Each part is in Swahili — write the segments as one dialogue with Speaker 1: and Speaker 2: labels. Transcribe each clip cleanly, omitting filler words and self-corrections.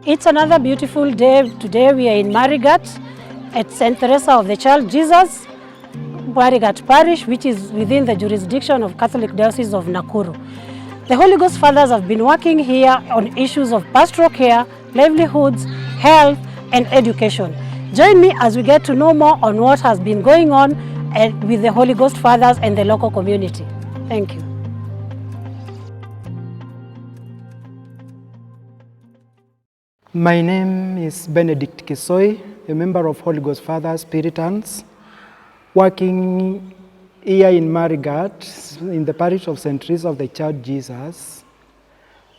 Speaker 1: It's another beautiful day. Today we are in Marigat at St. Teresa of the Child Jesus, Marigat Parish, which is within the jurisdiction of Catholic Diocese of Nakuru. The Holy Ghost Fathers have been working here on issues of pastoral care, livelihoods, health, and education. Join me as we get to know more on what has been going on with the Holy Ghost Fathers and the local community. Thank you.
Speaker 2: My name is Benedict Kisoi, a member of Holy Ghost Fathers Puritans, working here in Marigat, in the parish of St. Teresa of the Child Jesus.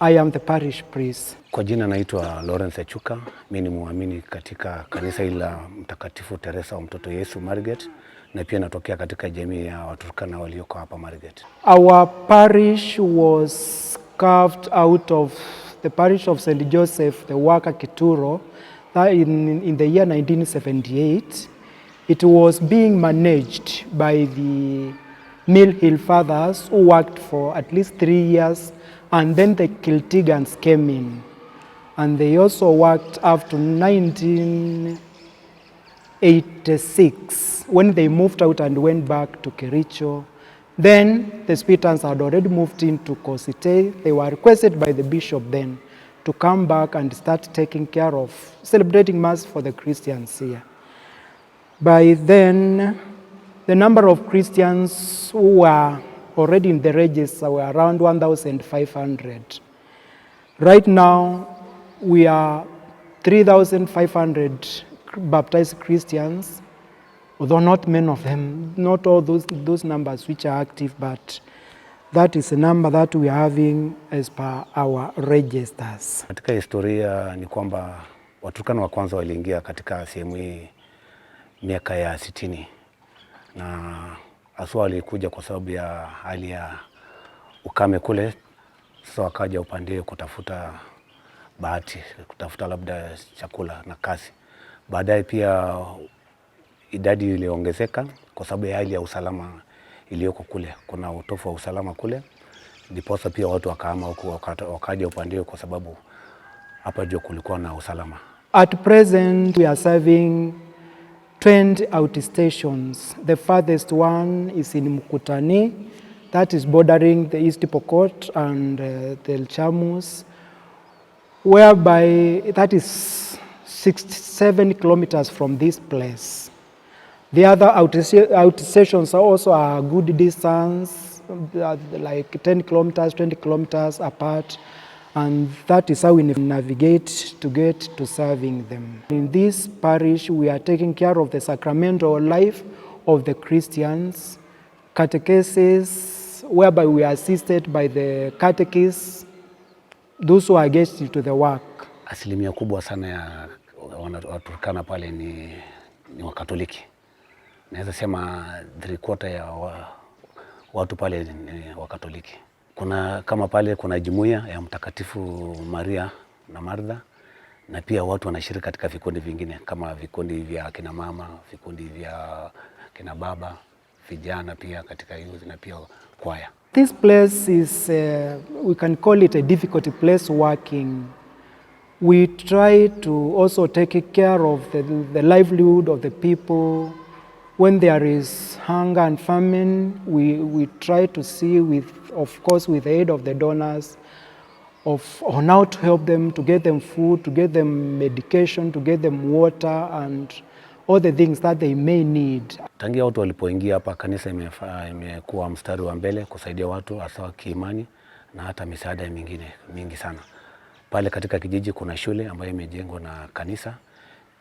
Speaker 2: I am the parish priest.
Speaker 3: Kwa jina naitwa Lawrence Echuka, mimi ni muamini katika kanisa la Mtakatifu Teresa wa Mtoto Yesu Marigat, na pia natokea katika jamii ya Waturkana walioko hapa Marigat.
Speaker 2: Our parish was carved out of the parish of St. Joseph, the Waka Kituro, in the year 1978. It was being managed by the Mill Hill Fathers, who worked for at least 3 years, and then the Kiltigans came in. And they also worked up to 1986, when they moved out and went back to Kericho. Then the Puritans had already moved into Kosite. They were requested by the bishop then to come back and start taking care of celebrating Mass for the Christians here. By then, the number of Christians who were already in the register were around 1,500. Right now, we are 3,500 baptized Christians, although not many of them, not all those numbers which are active, but that is a number that we are having as per our registers.
Speaker 3: Katika historia ni kwamba Waturkana wa kwanza waliingia katika sehemu hii miaka ya 60, na aswa walikuja kwa sababu ya hali ya ukame kule. Sasa wakaja upande kutafuta bahati, kutafuta labda chakula na kazi. Baadaye pia idadi iliongezeka kwa sababu ya hali ya usalama iliyoko kule. Kuna utofu wa usalama kule, ndiposa pia watu wakahama huku wakaja upande kwa sababu hapa ndio kulikuwa na usalama.
Speaker 2: At present we are serving 20 outstations. The farthest one is in Mkutani, that is bordering the East Pokot and the Chamus, whereby that is 67 kilometers from this place. The other outstations are also a good distance, like 10 kilometers, 20 kilometers apart, and that is how we navigate to get to serving them. In this parish, we are taking care of the sacramental life of the Christians, catechesis, whereby we are assisted by the catechists, those who are engaged to the work.
Speaker 3: Asilimia kubwa sana ya Waturkana pale ni Wakatoliki. Naweza sema 3/4 ya watu pale ni Wakatoliki. Kama pale kuna jumuiya ya Mtakatifu Maria na Martha, na pia watu wanashiriki katika vikundi vingine kama vikundi vya kina mama, vikundi vya kina baba, vijana pia katika youth na pia kwaya.
Speaker 2: This place is, we can call it a difficult place working. We try to also take care of the livelihood of the people. When there is hunger and famine, we try to see of course, with the aid of the donors, on how to help them, to get them food, to get them medication, to get them water and all the things that they may need.
Speaker 3: Tangia watu walipoingia hapa, kanisa imekuwa mstari wa mbele kusaidia watu hasa kiimani na hata misaada mingine mingi sana. Pale katika kijiji kuna shule ambayo imejengwa na kanisa.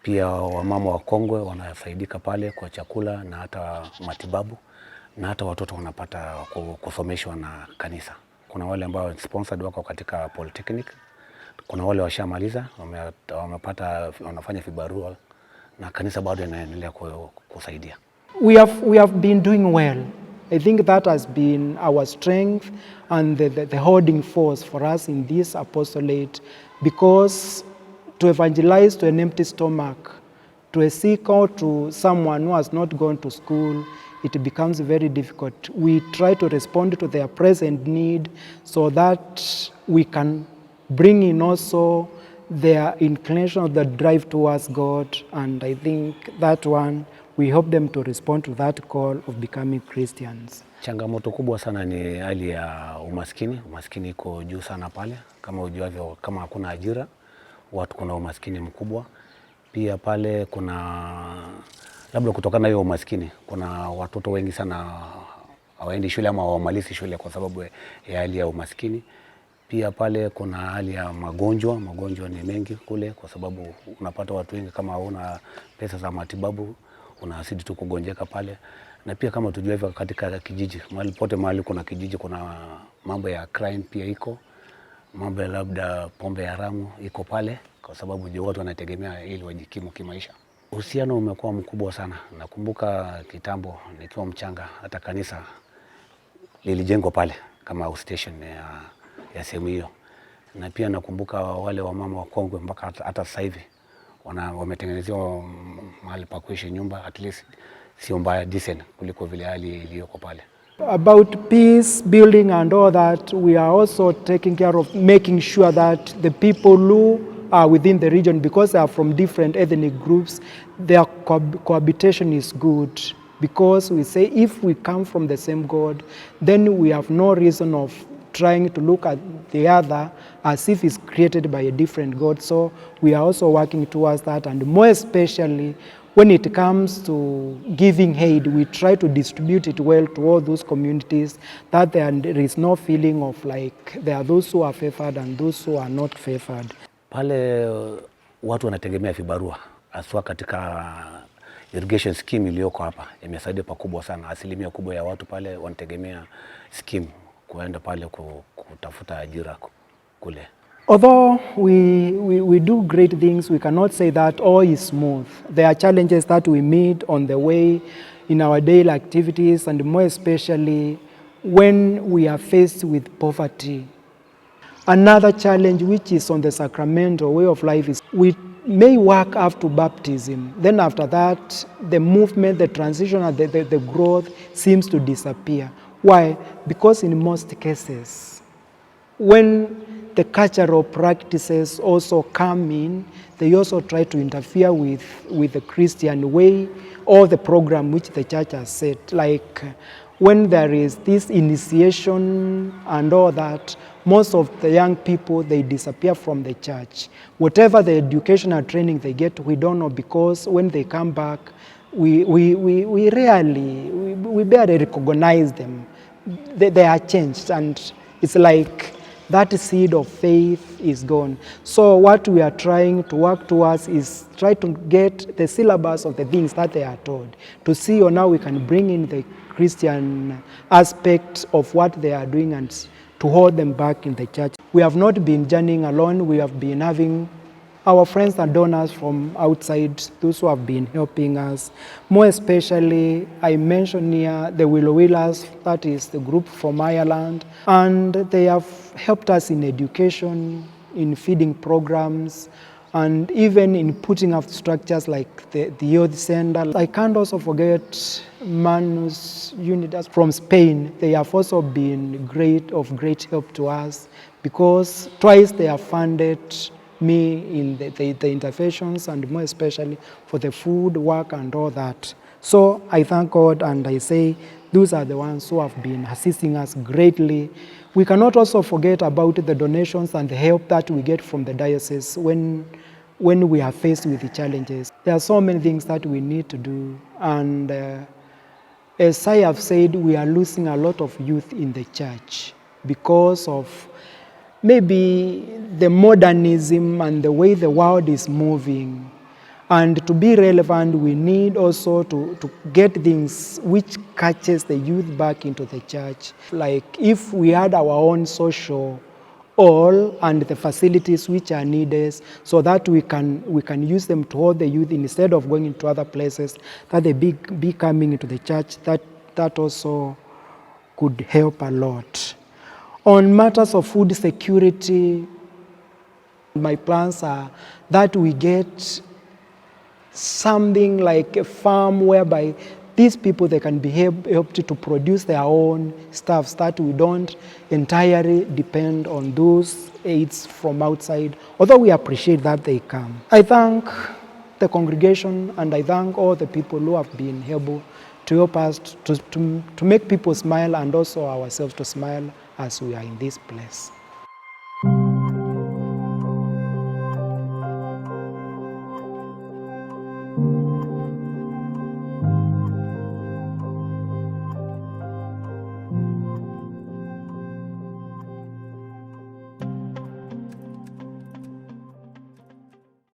Speaker 3: Pia wamama wakongwe wanafaidika pale kwa chakula na hata matibabu, na hata watoto wanapata kusomeshwa na kanisa. Kuna wale ambao sponsored wako katika polytechnic, kuna wale washamaliza wanafanya vibarua, na kanisa bado inaendelea kusaidia.
Speaker 2: We have been doing well. I think that has been our strength and the holding force for us in this apostolate, because to evangelize to an empty stomach, to a sick or to someone who has not gone to school, it becomes very difficult. We try to respond to their present need so that we can bring in also their inclination or the drive towards God, and I think that one, we help them to respond to that call of becoming Christians.
Speaker 3: Changamoto kubwa sana ni hali ya umaskini. Umaskini iko juu sana pale. Kama ujuavyo, kama hakuna ajira, watu kuna umaskini mkubwa. Pia pale kuna, labda kutokana na hiyo umaskini, kuna watoto wengi sana hawaendi shule ama hawamalizi shule kwa sababu ya hali ya umaskini. Pia pale kuna hali ya magonjwa. Magonjwa ni mengi kule kwa sababu unapata watu wengi kama hauna pesa za matibabu, unazidi tu kugonjeka pale. Na pia kama tujuavyo katika kijiji, mahali kuna kijiji, kuna mambo ya crime pia iko. Mambo ya labda pombe haramu iko pale kwa sababu watu wanategemea ili wajikimu kimaisha. Uhusiano umekuwa mkubwa sana. Nakumbuka kitambo nikiwa mchanga, hata kanisa lilijengwa pale kama outstation ya sehemu hiyo. Na pia nakumbuka wale wamama wakongwe mpaka hata sasa hivi wametengenezewa mahali pa kuishi, nyumba at least sio mbaya, decent kuliko vile hali iliyoko pale.
Speaker 2: About peace building and all that, we are also taking care of making sure that the people who are within the region, because they are from different ethnic groups, their cohabitation is good. Because we say if we come from the same God, then we have no reason of trying to look at the other as if it's created by a different God. So we are also working towards that, and more especially when it comes to giving aid, we try to distribute it well to all those communities, that there is no feeling of like there are those who are favored and those who are not favored.
Speaker 3: Pale watu wanategemea vibarua, haswa katika irrigation scheme iliyoko hapa imesaidia pakubwa sana. Asilimia kubwa ya watu pale wanategemea scheme kuenda pale kutafuta ajira kule.
Speaker 2: Although we do great things, we cannot say that all is smooth. There are challenges that we meet on the way in our daily activities, and more especially when we are faced with poverty. Another challenge which is on the sacramental way of life is we may work after baptism. Then after that, the movement, the transition, and the growth seems to disappear. Why? Because in most cases, when the cultural practices also come in, they also try to interfere with the Christian way or the program which the church has set. Like when there is this initiation and all that, most of the young people, they disappear from the church. Whatever the educational training they get, we don't know, because when they come back, we barely recognize them. They are changed, and it's like that seed of faith is gone. So what we are trying to work towards is try to get the syllabus of the things that they are taught, to see or now we can bring in the Christian aspect of what they are doing and to hold them back in the church. We have not been journeying alone. We have been having our friends and donors from outside, those who have been helping us. More especially, I mentioned here the Livelihoods, that is the group from Ireland, and they have helped us in education, in feeding programs, and even in putting up structures like the youth center. I can't also forget Manus Unidas from Spain. They have also been of great help to us, because twice they have funded me in the interventions, and more especially for the food, work, and all that. So I thank God, and I say those are the ones who have been assisting us greatly. We cannot also forget about the donations and the help that we get from the diocese when we are faced with the challenges. There are so many things that we need to do, and as I have said, we are losing a lot of youth in the church because of maybe the modernism and the way the world is moving. And to be relevant, we need also to get things which catches the youth back into the church. Like if we had our own social hall and the facilities which are needed, so that we can use them to hold the youth instead of going into other places, that they be coming into the church, that also could help a lot. On matters of food security, my plans are that we get something like a farm whereby these people, they can be helped to produce their own stuff, so that we don't entirely depend on those aids from outside, although we appreciate that they come. I thank the congregation, and I thank all the people who have been able to help us to make people smile, and also ourselves to smile as we are in this place.